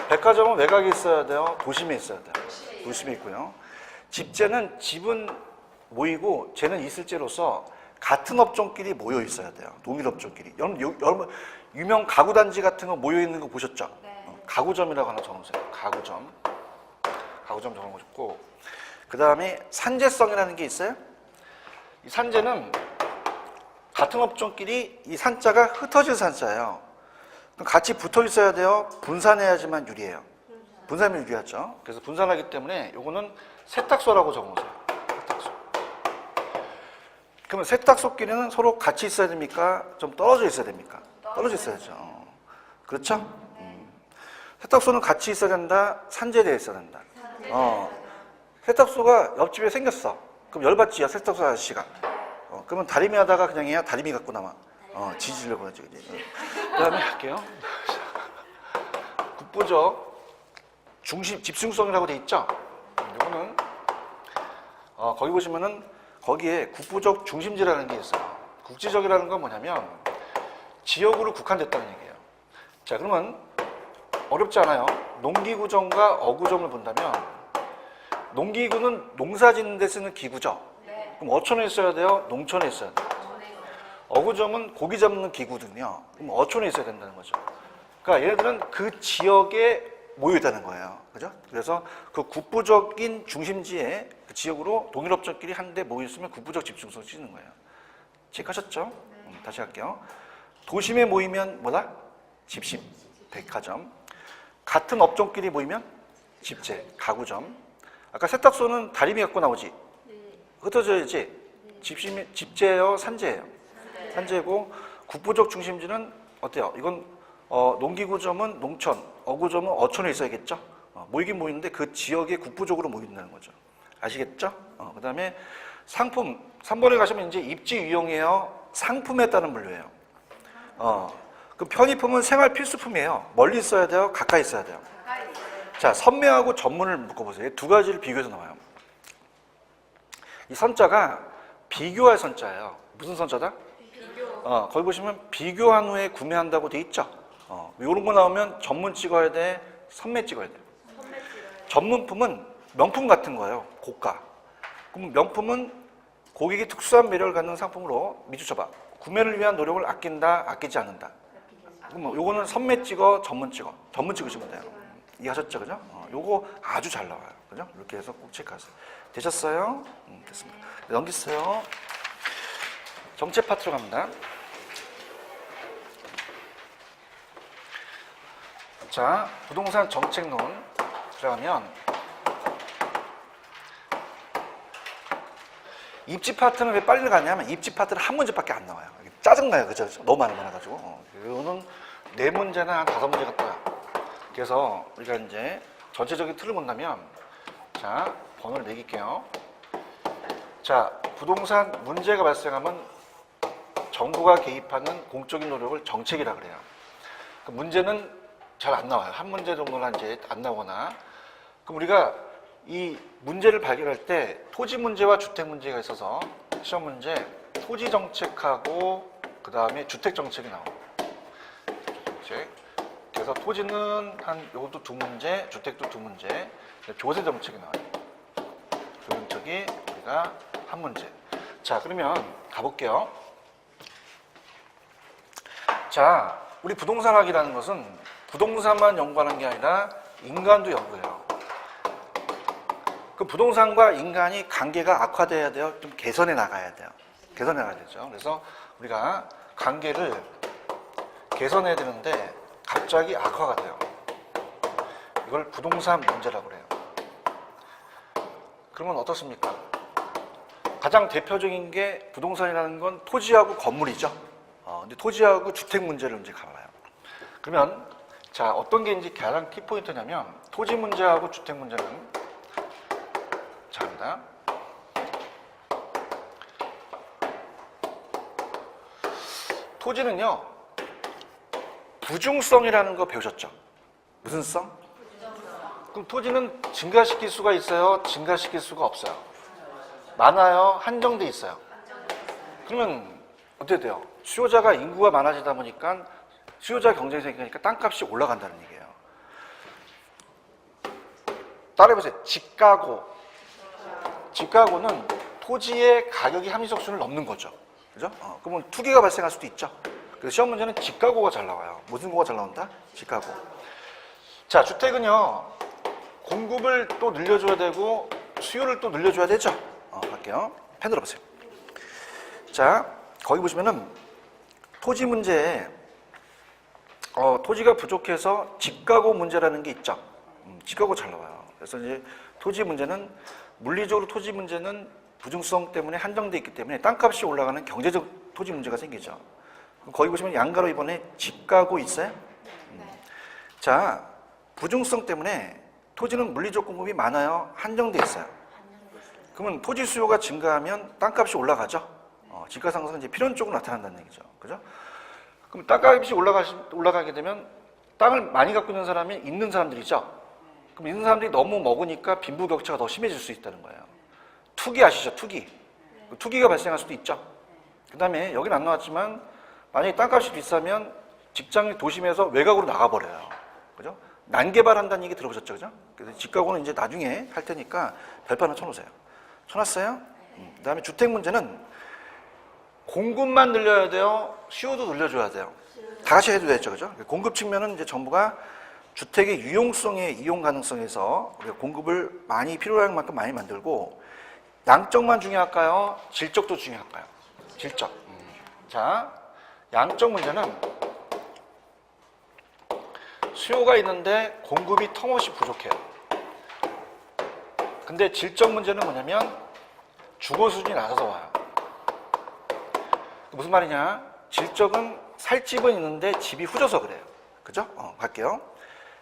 백화점은 외곽에 있어야 돼요? 도심에 있어야 돼요? 도심에 있고요. 집재는 집은 모이고 쟤는 있을지로서 같은 업종끼리 모여 있어야 돼요. 동일 업종끼리. 여러분 유명 가구단지 같은 거 모여 있는 거 보셨죠? 가구점이라고 하나 적어 놓으세요. 가구점 적어 놓고, 그 다음에 산재성이라는 게 있어요. 이 산재는 같은 업종끼리 이 산자가 흩어진 산자예요. 그럼 같이 붙어 있어야 돼요? 분산해야지만 유리해요. 분산하면 유리하죠. 그래서 분산하기 때문에 요거는 세탁소라고 적어놓으세요. 세탁소. 그러면 세탁소끼리는 서로 같이 있어야 됩니까? 좀 떨어져 있어야 됩니까? 떨어져 있어야죠. 그렇죠? 세탁소는 같이 있어야 된다. 산재되어 있어야 된다. 세탁소가 옆집에 생겼어. 그럼 열받지, 세탁소 아저씨가. 그러면 다리미 하다가 그냥 해야 다리미 갖고 나와. 지지려고 하지. 그 다음에 할게요. 국부적 집중성이라고 돼 있죠? 이거는, 거기 보시면은, 거기에 국부적 중심지라는 게 있어요. 국지적이라는 건 뭐냐면, 지역으로 국한됐다는 얘기예요. 자, 그러면, 어렵지 않아요. 농기구점과 어구점을 본다면, 농기구는 농사 짓는 데 쓰는 기구죠? 그럼 어촌에 있어야 돼요? 농촌에 있어야 돼요? 어구점은 고기 잡는 기구거든요. 그럼 어촌에 있어야 된다는 거죠. 그러니까 얘네들은 그 지역에 모여 있다는 거예요. 그죠? 그래서 그 국부적인 중심지에 그 지역으로 동일업종끼리 한데 모여 있으면 국부적 집중성을 찍는 거예요. 체크하셨죠? 다시 할게요. 도심에 모이면 뭐다? 집심, 백화점. 같은 업종끼리 모이면 집재, 가구점. 아까 세탁소는 다리미 갖고 나오지? 흩어져야지. 집재예요, 산재예요? 산재고, 국부적 중심지는 어때요? 이건 농기구점은 농촌, 어구점은 어촌에 있어야겠죠? 모이긴 모이는데 그 지역에 국부적으로 모인다는 거죠. 아시겠죠? 그 다음에 상품, 3번에 가시면 이제 입지 유형이에요, 상품에 따른 분류예요. 그 편의품은 생활 필수품이에요. 멀리 있어야 돼요, 가까이 있어야 돼요? 자, 선매하고 전문을 묶어보세요. 2가지를 비교해서 나와요. 이 선자가 비교할 선자예요. 무슨 선자다? 거기 보시면 비교한 후에 구매한다고 돼 있죠? 이런 거 나오면 전문 찍어야 돼? 선매 찍어야 돼요? 전문품은 명품 같은 거예요. 고가. 그럼 명품은 고객이 특수한 매력을 갖는 상품으로 밑줄 쳐봐. 구매를 위한 노력을 아낀다, 아끼지 않는다. 그럼 요거는 선매 찍어, 전문 찍어. 전문 찍으시면 돼요. 이해하셨죠? 그죠? 요거 아주 잘 나와요. 그죠? 이렇게 해서 꼭 체크하세요. 되셨어요? 됐습니다. 넘기세요. 정체 파트로 갑니다. 자, 부동산 정책론 들어가면 입지 파트는 왜 빨리 가냐면 입지 파트는 한 문제밖에 안 나와요. 짜증나요. 그죠? 너무 많아가지고. 이거는 4문제나 한 5문제 같아요. 그래서 우리가 이제 전체적인 틀을 본다면, 자, 번호를 매길게요. 자, 부동산 문제가 발생하면 정부가 개입하는 공적인 노력을 정책이라 그래요. 그 문제는 잘 안 나와요. 한 문제 정도는 이제 안 나오거나. 그럼 우리가 이 문제를 발견할 때 토지 문제와 주택 문제가 있어서 시험 문제 토지 정책하고 그 다음에 주택 정책이 나와요. 정책. 그래서 토지는 한 요것도 두 문제, 주택도 두 문제, 조세 정책이 나와요. 조세 정책이 우리가 한 문제. 자, 그러면 가볼게요. 자, 우리 부동산학이라는 것은 부동산만 연구하는 게 아니라 인간도 연구해요. 그 부동산과 인간이 관계가 악화돼야 돼요? 좀 개선해 나가야 돼요? 개선해 나가야 되죠. 그래서 우리가 관계를 개선해야 되는데 갑자기 악화가 돼요. 이걸 부동산 문제라고 그래요. 그러면 어떻습니까? 가장 대표적인 게 부동산이라는 건 토지하고 건물이죠. 근데 토지하고 주택 문제를 이제 가봐요. 그러면 자, 어떤 게 이제 가장 키포인트냐면 토지 문제하고 주택 문제는 자입니다. 토지는요, 부중성이라는 거 배우셨죠? 무슨 성? 그럼 토지는 증가시킬 수가 있어요? 증가시킬 수가 없어요? 많아요? 한정돼 있어요? 그러면 어떻게 돼요? 수요자가 인구가 많아지다 보니까 수요자 경쟁이 생기니까 땅값이 올라간다는 얘기예요. 따라해보세요. 집가고. 집가고는 토지의 가격이 함유적순을 넘는 거죠. 그죠? 그러면 투기가 발생할 수도 있죠. 그래서 시험 문제는 집가고가 잘 나와요. 무슨 고가 잘 나온다? 집가고. 자, 주택은요, 공급을 또 늘려줘야 되고 수요를 또 늘려줘야 되죠. 갈게요. 펜 들어보세요. 자, 거기 보시면은 토지 문제에 토지가 부족해서 집가고 문제라는 게 있죠. 집가고 잘 나와요. 그래서 이제 토지 문제는 물리적으로 토지 문제는 부중성 때문에 한정돼 있기 때문에 땅값이 올라가는 경제적 토지 문제가 생기죠. 거기 보시면 양가로 이번에 집가고 있어요. 자, 부중성 때문에 토지는 물리적 공급이 많아요. 한정돼 있어요. 그러면 토지 수요가 증가하면 땅값이 올라가죠. 집가 상승은 이제 필연적으로 나타난다는 얘기죠. 그죠? 그럼 땅값이 올라가게 되면 땅을 많이 갖고 있는 사람이 있는 사람들이죠. 그럼 있는 사람들이 너무 먹으니까 빈부격차가 더 심해질 수 있다는 거예요. 투기 아시죠? 투기. 투기가 발생할 수도 있죠. 그 다음에 여기는 안 나왔지만 만약에 땅값이 비싸면 직장이 도심에서 외곽으로 나가버려요. 그죠? 난개발한다는 얘기 들어보셨죠? 그죠? 그래서 집가고는 이제 나중에 할 테니까 별표 하나 쳐놓으세요. 쳐놨어요? 그 다음에 주택 문제는 공급만 늘려야 돼요? 수요도 늘려줘야 돼요? 다 같이 해도 되죠. 그죠? 공급 측면은 이제 정부가 주택의 유용성에 이용 가능성에서 우리가 공급을 많이 필요한 만큼 많이 만들고 양적만 중요할까요? 질적도 중요할까요? 질적. 자, 양적 문제는 수요가 있는데 공급이 턱없이 부족해요. 근데 질적 문제는 뭐냐면 주거 수준이 낮아서 와요. 무슨 말이냐? 질적은 살 집은 있는데 집이 후져서 그래요. 그죠? 갈게요.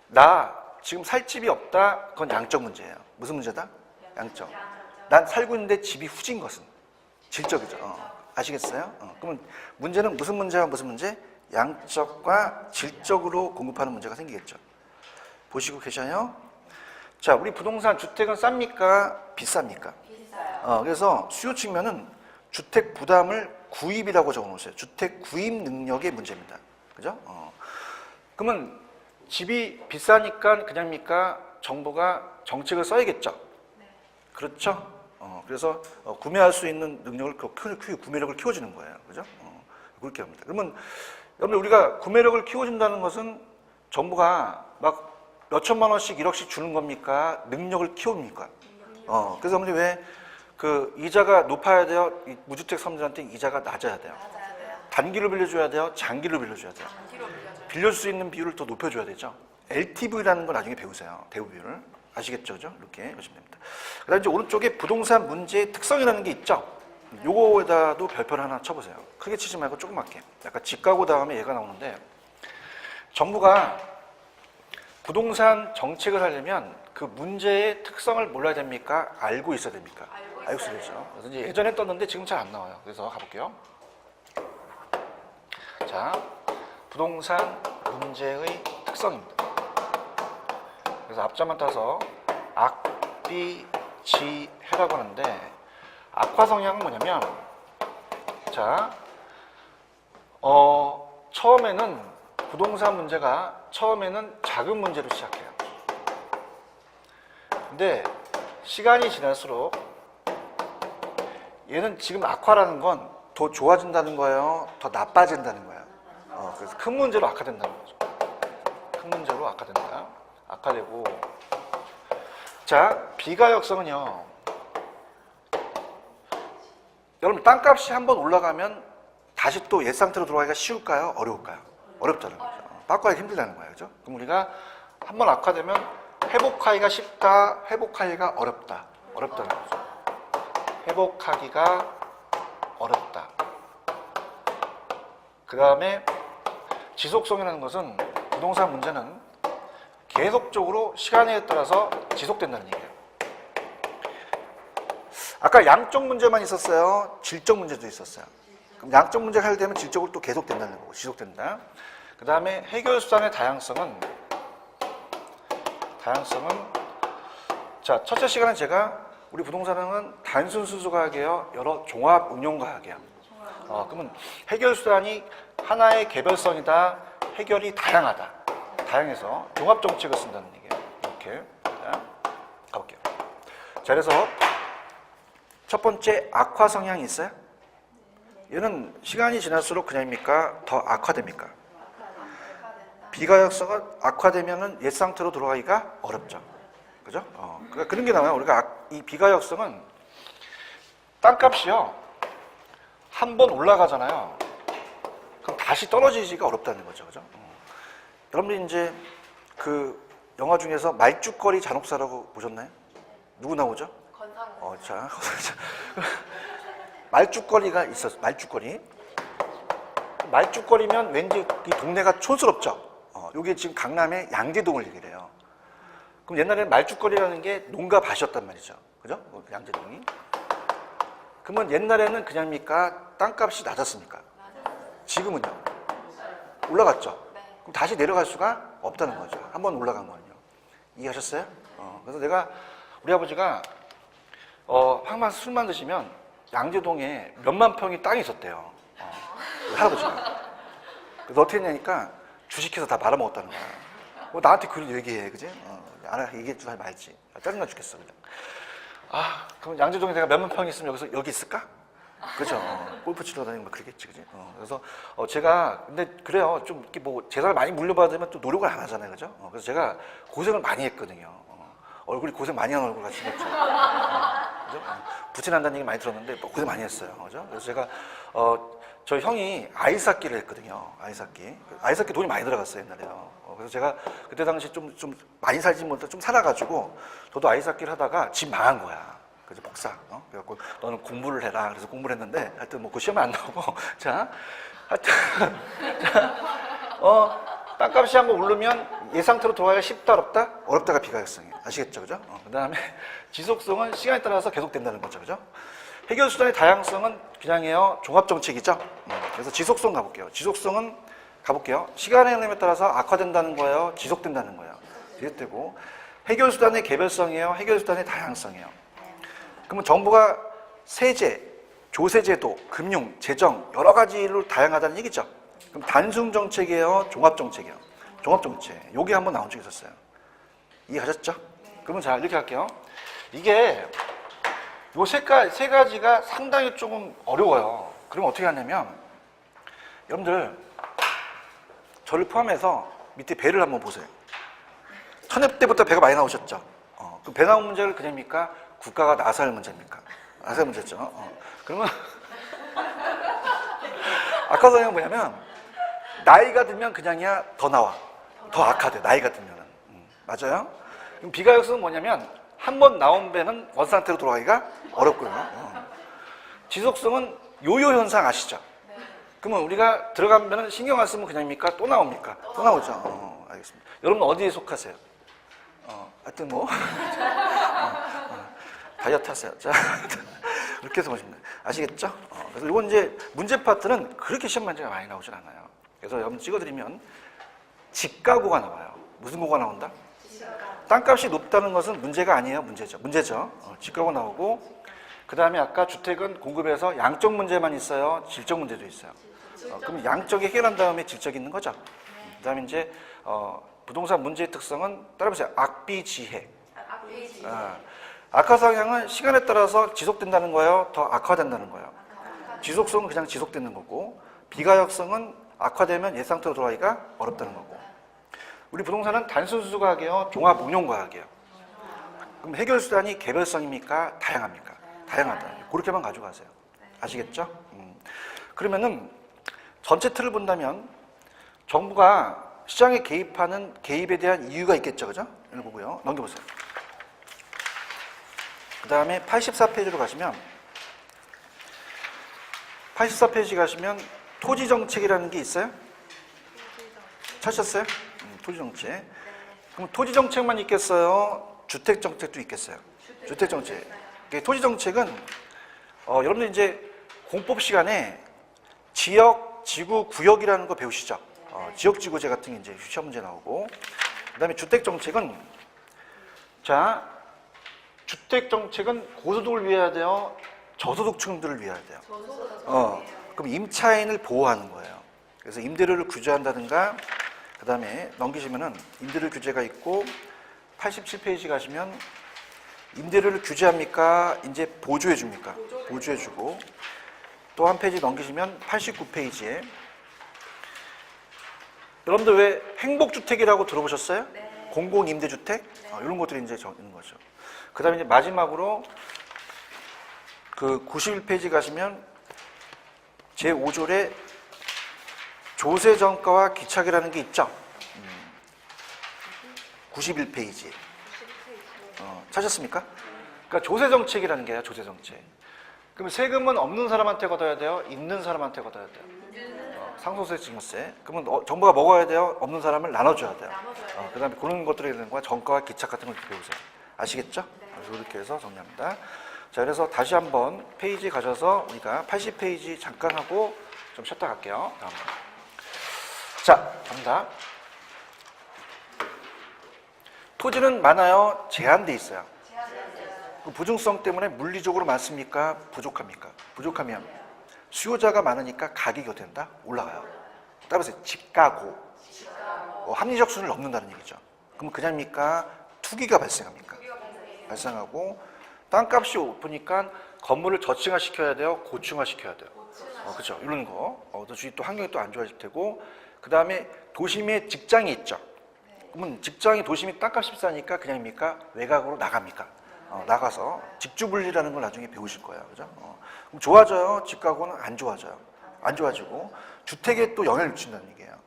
나 지금 살 집이 없다. 그건 양적 문제예요. 무슨 문제다? 양적. 난 살고 있는데 집이 후진 것은 질적이죠. 아시겠어요? 그러면 문제는 무슨 문제와 무슨 문제? 양적과 질적으로 공급하는 문제가 생기겠죠. 보시고 계셔요? 자, 우리 부동산 주택은 쌉니까? 비쌉니까? 비싸요. 그래서 수요 측면은 주택 부담을 구입이라고 적어놓으세요. 주택 구입 능력의 문제입니다. 그죠? 그러면 집이 비싸니까 그냥입니까? 정부가 정책을 써야겠죠. 네. 그렇죠? 그래서 구매할 수 있는 능력을 구매력을 키워주는 거예요. 그죠? 그렇게 합니다. 그러면 여러분 우리가 구매력을 키워준다는 것은 정부가 막 몇천만 원씩 1억씩 주는 겁니까? 능력을 키웁니까? 그래서 여러분들 왜 그 이자가 높아야 돼요? 이 무주택 사람들한테 이자가 낮아야 돼요. 맞아야 돼요. 단기로 빌려줘야 돼요? 장기로 빌려줘야 돼요? 장기로 빌려줘요. 빌릴 수 있는 비율을 더 높여줘야 되죠. LTV라는 걸 나중에 배우세요. 대우 비율을. 아시겠죠? 그죠? 이렇게 보시면 됩니다. 그 다음에 이제 오른쪽에 부동산 문제의 특성이라는 게 있죠. 요거에다도 별표를 하나 쳐보세요. 크게 치지 말고 조그맣게. 약간 집가고 다음에 얘가 나오는데 정부가 부동산 정책을 하려면 그 문제의 특성을 몰라야 됩니까? 알고 있어야 됩니까? 알고 있어야 되죠. 그래서 이제 예전에 떴는데 지금 잘 안 나와요. 그래서 가볼게요. 자, 부동산 문제의 특성입니다. 그래서 앞자만 따서 악비지해라고 하는데 악화 성향은 뭐냐면 자, 처음에는 부동산 문제가 처음에는 작은 문제로 시작해요. 근데 시간이 지날수록 얘는 지금 악화라는 건 더 좋아진다는 거예요? 더 나빠진다는 거예요? 그래서 큰 문제로 악화된다는 거죠. 큰 문제로 악화된다. 악화되고. 자, 비가역성은요. 여러분, 땅값이 한번 올라가면 다시 또 옛 상태로 돌아가기가 쉬울까요? 어려울까요? 어렵다는 거죠. 바꿔야 힘들다는 거예요. 그죠? 그럼 우리가 한번 악화되면 회복하기가 쉽다, 회복하기가 어렵다. 어렵다는 거죠. 회복하기가 어렵다. 그 다음에 지속성이라는 것은 부동산 문제는 계속적으로 시간에 따라서 지속된다는 얘기예요. 아까 양적 문제만 있었어요? 질적 문제도 있었어요. 그럼 양적 문제가 해결되면 질적으로 또 계속된다는 거고, 지속된다. 그 다음에 해결수단의 다양성은 자, 첫째 시간은 제가 우리 부동산은 단순 순수과학이에요? 여러 종합 응용과학이에요? 그러면 해결수단이 하나의 개별성이다, 해결이 다양하다. 다양해서 종합정책을 쓴다는 얘기예요. 이렇게. 자, 가볼게요. 자, 그래서 첫 번째 악화 성향이 있어요? 얘는 시간이 지날수록 그냥입니까? 더 악화됩니까? 비가역성은 악화되면은 옛 상태로 돌아가기가 어렵죠. 그죠? 그러니까 그런 게 나와요. 우리가 이 비가역성은 땅값이요. 한 번 올라가잖아요. 그럼 다시 떨어지기가 어렵다는 거죠. 그죠? 여러분들 이제 그 영화 중에서 말죽거리 잔혹사라고 보셨나요? 누구 나오죠? 건상. 자. 말죽거리가 있었어. 말죽거리면 왠지 이 동네가 촌스럽죠. 요게 지금 강남의 양재동을 얘기를 해요. 그럼 옛날에는 말죽거리라는 게 농가 밭이었단 말이죠. 그죠? 양재동이. 그러면 옛날에는 그냥입니까? 땅값이 낮았습니까? 지금은요? 올라갔죠? 그럼 다시 내려갈 수가 없다는 거죠. 한번 올라간 거는요. 이해하셨어요? 그래서 우리 아버지가 항상 술만 드시면 양재동에 몇만 평이 땅이 있었대요. 할아버지가. 그래서 어떻게 했냐니까 주식해서 다 말아먹었다는 거야. 나한테 그걸 얘기해, 그지? 얘기해 주지 말지. 짜증나 죽겠어, 그냥. 그럼 양재동에 내가 몇만 평이 있으면 여기 있을까? 그죠? 골프 치러 다니면 그러겠지, 그지? 그래서 제가, 근데 그래요. 좀 이렇게 뭐 재산을 많이 물려받으면 또 노력을 안 하잖아요, 그죠? 그래서 제가 고생을 많이 했거든요. 얼굴이 고생 많이 한 얼굴 같이 생겼죠. 그죠? 부친한다는 얘기 많이 들었는데 고생 많이 했어요, 그죠? 그래서 제가 저 형이 아이스 학기를 했거든요. 아이스 학기 돈이 많이 들어갔어요, 옛날에요. 그래서 제가 그때 당시 좀 많이 살지 못해 좀 살아가지고 저도 아이스 학기를 하다가 집 망한 거야. 그래서 복사. 그래갖고 너는 공부를 해라. 그래서 공부를 했는데 하여튼 뭐 그 시험에 안 나오고 자, 하여튼 땅값이 한번 오르면 예 상태로 돌아가기가 쉽다, 어렵다? 어렵다가 비가역성이에요. 아시겠죠, 그죠? 그 다음에 지속성은 시간에 따라서 계속된다는 거죠, 그죠? 해결수단의 다양성은 그냥이에요. 종합정책이죠. 그래서 지속성 가볼게요. 지속성은 가볼게요. 시간의 흐름에 따라서 악화된다는 거예요. 지속된다는 거예요. 지속되고 해결수단의 개별성이에요. 해결수단의 다양성이에요. 그러면 정부가 세제, 조세제도, 금융, 재정 여러 가지로 다양하다는 얘기죠. 그럼 단순 정책이에요. 종합 정책이에요. 종합 정책. 여기 한번 나온 적이 있었어요. 이해하셨죠? 그러면 자 이렇게 할게요. 이게 요 세 가지가 상당히 조금 어려워요. 그럼 어떻게 하냐면 여러분들 저를 포함해서 밑에 배를 한번 보세요. 천엽 때부터 배가 많이 나오셨죠? 그 배 나온 문제를 그냥입니까? 국가가 나서야 할 문제입니까? 나서야 할 문제죠. 그러면 악화성향은 뭐냐면 나이가 들면 그냥이야 더 나와. 더 악화돼. 나이가 들면은. 맞아요? 그럼 비가역성은 뭐냐면 한 번 나온 배는 원상태로 돌아가기가 어렵고요. 지속성은 요요 현상 아시죠? 그러면 우리가 들어가면 신경 안 쓰면 그냥입니까? 또 나옵니까? 또 나오죠. 알겠습니다. 여러분 어디에 속하세요? 하여튼 뭐 다이어트 하세요. 자, 이렇게 해서 보시면 돼요. 아시겠죠? 그래서 이건 이제 문제 파트는 그렇게 시험 문제가 많이 나오진 않아요. 그래서 여러분 찍어드리면 직가고가 나와요. 무슨 고가 나온다? 땅값이 높다는 것은 문제가 아니에요. 문제죠. 직가고 나오고, 그 다음에 아까 주택은 공급에서 양적 문제만 있어요? 질적 문제도 있어요? 그럼 양적이 해결한 다음에 질적이 있는 거죠. 그 다음에 이제 부동산 문제의 특성은 따라보세요. 악비지해. 악화 성향은 시간에 따라서 지속된다는 거예요? 더 악화된다는 거예요? 지속성은 그냥 지속되는 거고, 비가역성은 악화되면 옛 상태로 돌아가기가 어렵다는 거고. 우리 부동산은 단순 수수과학이에요? 종합 응용과학이에요? 그럼 해결 수단이 개별성입니까? 다양합니까? 다양하다. 그렇게만 가져가세요. 아시겠죠? 그러면은 전체 틀을 본다면 정부가 시장에 개입하는 개입에 대한 이유가 있겠죠, 그죠? 이걸 보고요. 넘겨보세요. 그 다음에 84페이지로 가시면, 84페이지 가시면 토지정책이라는 게 있어요? 찾으셨어요? 토지정책. 그럼 토지정책만 있겠어요? 주택정책도 있겠어요? 주택정책. 토지정책은 여러분들 이제 공법 시간에 지역, 지구, 구역이라는 거 배우시죠? 지역지구제 같은 게 이제 시험 문제 나오고, 그 다음에 주택정책은, 자, 주택정책은 고소득을 위해야 돼요? 저소득층들을 위해야 돼요? 그럼 임차인을 보호하는 거예요. 그래서 임대료를 규제한다든가, 그 다음에 넘기시면은 임대료 규제가 있고, 87페이지 가시면 임대료를 규제합니까? 이제 보조해 줍니까? 보조해 주고, 또 한 페이지 넘기시면 89페이지에 여러분들 왜 행복주택이라고 들어보셨어요? 네. 공공임대주택? 이런 것들이 이제 있는 거죠. 그 다음에 이제 마지막으로 그 91페이지 가시면 제5조에 조세정가와 기착이라는 게 있죠? 91페이지. 찾았습니까? 그러니까 조세정책이라는 게요, 조세정책. 그럼 세금은 없는 사람한테 걷어야 돼요? 있는 사람한테 걷어야 돼요? 상속세, 증여세. 그러면 정부가 먹어야 돼요? 없는 사람을 나눠줘야 돼요? 그 다음에 그런 것들에 대한 거와 정가와 기착 같은 걸 배우세요. 아시겠죠? 그래서 이렇게 해서 정리합니다. 자, 그래서 다시 한번 페이지 가셔서 우리가 80페이지 잠깐 하고 좀 쉬었다 갈게요. 다음. 자, 갑니다. 토지는 많아요? 제한돼 있어요? 그 부중성 때문에 물리적으로 많습니까? 부족합니까? 부족하면 수요자가 많으니까 가격이 어떻게 된다? 올라가요. 따라서 집가고 합리적 수준을 넘는다는 얘기죠. 그럼 그냥입니까? 투기가 발생합니까? 발생하고 땅값이 높으니까 건물을 저층화 시켜야 돼요? 고층화 시켜야 돼요? 그렇죠. 이런 거. 또 환경이 또 안 좋아질 테고, 그 다음에 도심에 직장이 있죠. 그러면 직장이 도심이 땅값이 비싸니까 그냥입니까? 외곽으로 나갑니까? 나가서 직주분리라는 걸 나중에 배우실 거예요. 그죠? 그럼 좋아져요? 집가고는 안 좋아져요. 안 좋아지고 주택에 또 영향을 미친다는 얘기예요.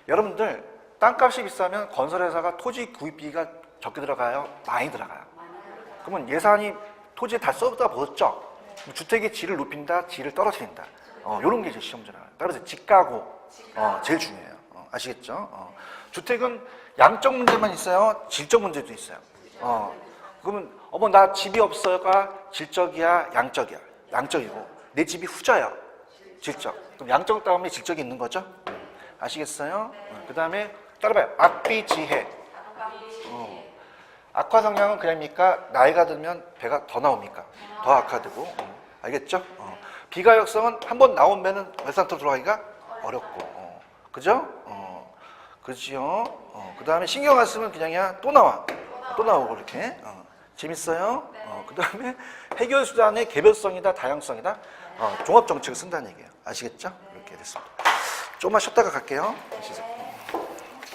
여러분들 땅값이 비싸면 건설회사가 토지 구입비가 적게 들어가요? 많이 들어가요. 그러면 예산이 토지에 다 쏟아부었죠? 주택의 질을 높인다, 질을 떨어뜨린다. 이런 게 이제 시험 문제 나와요. 따라서 집가고 제일 중요해요. 아시겠죠? 주택은 양적 문제만 있어요? 질적 문제도 있어요. 그러면 나 집이 없어요가 질적이야, 양적이야? 양적이고 내 집이 후져요, 질적. 그럼 양적 다음에 질적이 있는 거죠? 아시겠어요? 그 다음에 따라봐요. 악비지해. 악화 성향은 그냥입니까? 나이가 들면 배가 더 나옵니까? 더 악화되고. 알겠죠? 비가역성은 한번 나오면은 외상태로 돌아가기가 어렵고. 그죠? 그지요? 그 다음에 신경 안 쓰면 그냥이야 또 나와. 또 나오고 이렇게. 재밌어요? 그 다음에 해결 수단의 개별성이다, 다양성이다. 종합정책을 쓴다는 얘기예요. 아시겠죠? 이렇게 됐습니다. 조금만 쉬었다가 갈게요.